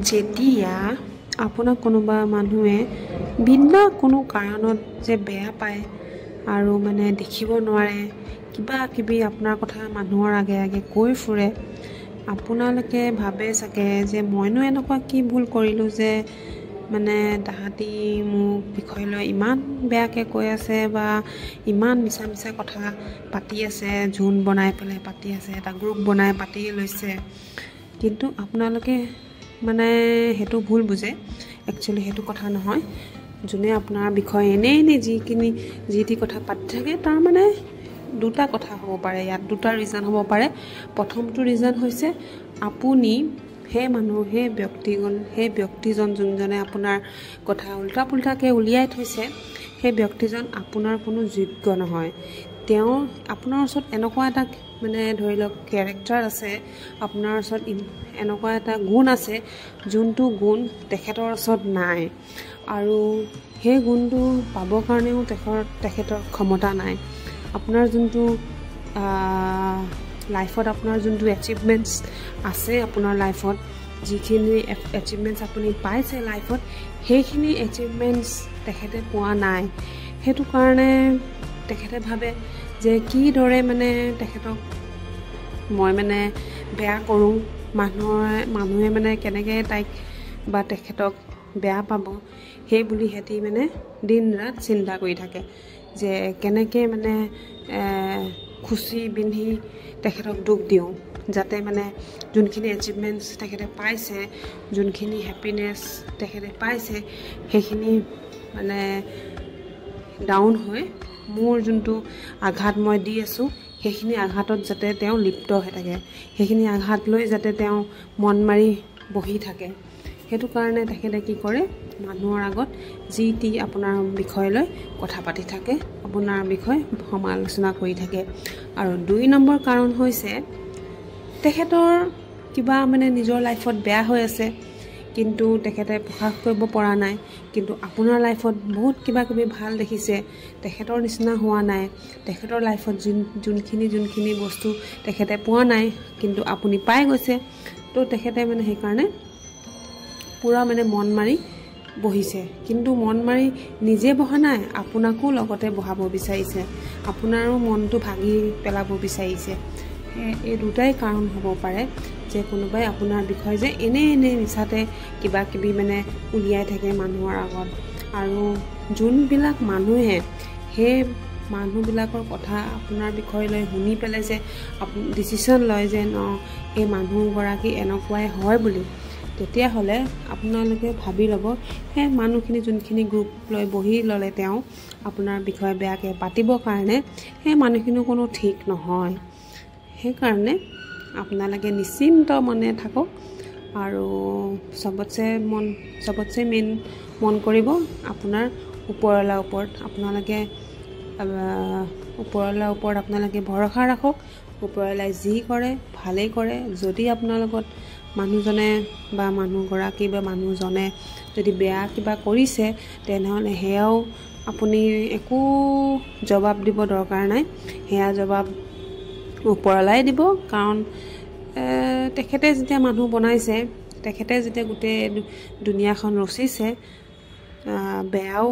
যেতিয়া আপোনাক কোনোবা মানুহে বিনা কোনো কাৰণত যে বেয়া পায় আৰু মানে দেখিব নোৱাৰে কিবা কিবি আপোনাৰ কথা মানুহৰ আগে আগে কৈ ফুৰে আপোনালোকে ভাবে চাগে যে মইনো এনেকুৱা কি ভুল কৰিলোঁ যে মানে তাহাঁতি মোক বিষয় লৈ ইমান বেয়াকৈ কৈ আছে বা ইমান মিছা মিছা কথা পাতি আছে ঝুন বনাই পেলাই পাতি আছে এটা গ্ৰুপ বনাই পাতি লৈছে কিন্তু আপোনালোকে মানে হেতু ভুল বুঝে একচুয়ালি হেতু কথা নহয় যোনে আপোনাৰ বিষয় এনে যিটি কথা পাতি থাকে তাৰ মানে দুটা কথা হ'ব পাৰে ইয়াত দুটা ৰিজন হ'ব পাৰে প্ৰথমটো ৰিজন হৈছে আপুনি হে মানুহ হে ব্যক্তিজন যোনজনে আপোনাৰ কথা উল্টা পুল্টাকে উলিয়াই থৈছে সেই ব্যক্তিজন আপোনাৰ কোনো যোগ্য নহয় তেওঁ আপোনাৰ ওচৰত এনেকুৱা এটা মানে ধৰি লওক ক্যাৰেক্টাৰ আছে আপোনাৰ ওচৰত এনেকুৱা এটা গুণ আছে যোনটো গুণ তেখেতৰ ওচৰত নাই আৰু সেই গুণটো পাবৰ কাৰণেও তেখেতৰ ক্ষমতা নাই আপোনাৰ যোনটো লাইফত আপোনাৰ যোনটো এচিভমেন্টস আছে আপোনাৰ লাইফত যিখিনি এচিভমেন্টস আপুনি পাইছে লাইফত সেইখিনি এচিভমেন্টস তেখেতে পোৱা নাই হেতু কাৰণে তেখেতে ভাবে যে কি দৰে মানে তেখেতক মই মানে বেয়া কৰোঁ মানুহে মানে কেনেকৈ তাইক বা তেখেতক বেয়া পাব সেই বুলি হেতি মানে দিন ৰাত চিন্তা কৰি থাকে যে কেনেকৈ মানে খুচি বিন্ধি তেখেতক দুখ দিওঁ যাতে মানে যোনখিনি এচিভমেন্টস তেখেতে পাইছে যোনখিনি হ্যাপিনেস তেখেতে পাইছে সেইখিনি মানে ডাউন হৈ মোৰ যোনটো আঘাত মই দি আছোঁ সেইখিনি আঘাতত যাতে তেওঁ লিপ্ত হৈ থাকে সেইখিনি আঘাত লৈ যাতে তেওঁ মন মাৰি বহি থাকে হেতু কাৰণে তেখেতে কি কৰে মানুহৰ আগত যিটি আপোনাৰ বিষয় লৈ কথা পাতি থাকে আপোনাৰ বিষয় সমালোচনা কৰি থাকে আৰু দুই নম্বৰ কাৰণ হৈছে তেখেতৰ কিবা মানে নিজৰ লাইফত বেয়া হৈ আছে কিন্তু তেখেতে প্ৰকাশ কৰিব পৰা নাই কিন্তু আপোনাৰ লাইফত বহুত কিবা কিবি ভাল দেখিছে তেখেতৰ নিচিনা হোৱা নাই তেখেতৰ লাইফত যোনখিনি বস্তু তেখেতে পোৱা নাই কিন্তু আপুনি পাই গৈছে তো তেখেতে মানে সেই কাৰণে পুৰা মানে মন মাৰি বহিছে কিন্তু মন মাৰি নিজে বহা নাই আপোনাকো লগতে বহাব বিচাৰিছে আপোনাৰো মনটো ভাগি পেলাব বিচাৰিছে এই দুটাই কাৰণ হ'ব পাৰে যে কোনোবাই আপোনাৰ বিষয় যে এনে মিছাতে কিবা কিবি মানে উলিয়াই থাকে মানুহৰ আগত আৰু যোনবিলাক মানুহে সেই মানুহবিলাকৰ কথা আপোনাৰ বিষয় লৈ শুনি পেলাই যে আপুনি ডিসিশন লয় যে ন এই মানুহগৰাকী এনেকুৱাই হয় বুলি তেতিয়াহ'লে আপোনালোকে ভাবি ল'ব সেই মানুহখিনি যোনখিনি গ্ৰুপ লৈ বহি ল'লে তেওঁ আপোনাৰ বিষয়ে বেয়াকৈ পাতিবৰ কাৰণে সেই মানুহখিনি কোনো ঠিক নহয় সেইকাৰণে আপোনালোকে নিশ্চিন্ত মনে থাকক আৰু সবতছে মেইন মন কৰিব আপোনাৰ ওপৰৱালাৰ ওপৰত আপোনালোকে আপোনালোকে ভৰসা ৰাখক ওপৰৱালাই যি কৰে ভালেই কৰে যদি আপোনাৰ লগত মানুহজনে বা মানুহগৰাকী বা মানুহজনে যদি বেয়া কিবা কৰিছে তেনেহ'লে হেয়াও আপুনি একো জবাব দিব দৰকাৰ নাই হেয়া জবাব ওপৰৱালাই দিব কাৰণ তেখেতে যেতিয়া মানুহ বনাইছে তেখেতে যেতিয়া গোটেই দুনিয়াখন ৰচিছে বেয়াও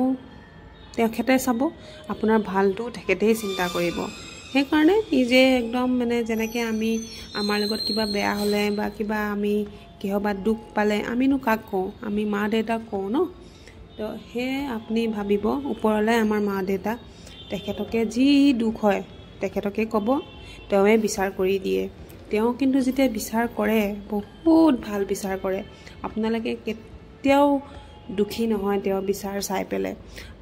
তেখেতে চাব আপোনাৰ ভালটো তেখেতেই চিন্তা কৰিব সেইকাৰণে নিজে একদম মানে যেনেকৈ আমি আমাৰ লগত কিবা বেয়া হ'লে বা কিবা আমি কিহবা দুখ পালে আমিনো কাক কওঁ আমি মা দেউতাক কওঁ ন তো সেই আপুনি ভাবিব ওপৰলৈ আমাৰ মা দেউতা তেখেতকে যি দুখ হয় তেখেতকে ক'ব তেওঁৱে বিচাৰ কৰি দিয়ে তেওঁ কিন্তু যেতিয়া বিচাৰ কৰে বহুত ভাল বিচাৰ কৰে আপোনালোকে কেতিয়াও দুখী নহয় তেওঁ বিচাৰ চাই পেলাই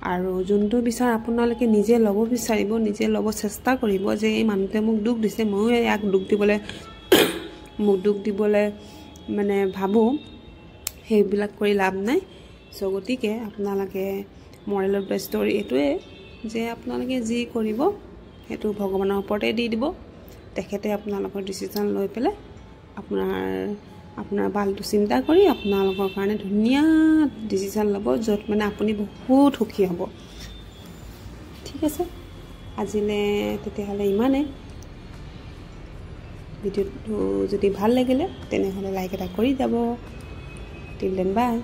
আৰু যোনটো বিচাৰ আপোনালোকে নিজে ল'ব বিচাৰিব নিজে ল'ব চেষ্টা কৰিব যে এই মানুহটোৱে মোক দুখ দিছে ময়ো ইয়াক দুখ দিবলৈ মানে ভাবোঁ সেইবিলাক কৰি লাভ নাই চ' গতিকে আপোনালোকে মৰেল অফ দ্য ষ্টৰী এইটোৱে যে আপোনালোকে যি কৰিব সেইটো ভগৱানৰ ওপৰতে দি দিব তেখেতে আপোনালোকৰ ডিসিশন লৈ পেলাই আপোনাৰ ভালটো চিন্তা কৰি আপোনালোকৰ কাৰণে ধুনীয়া ডিসিশন ল'ব য'ত মানে আপুনি বহুত সুখী হ'ব ঠিক আছে আজিলে তেতিয়াহ'লে ইমানে ভিডিঅ'টো যদি ভাল লাগিলে তেনেহ'লে লাইক এটা কৰি যাব টিল দেন বাই।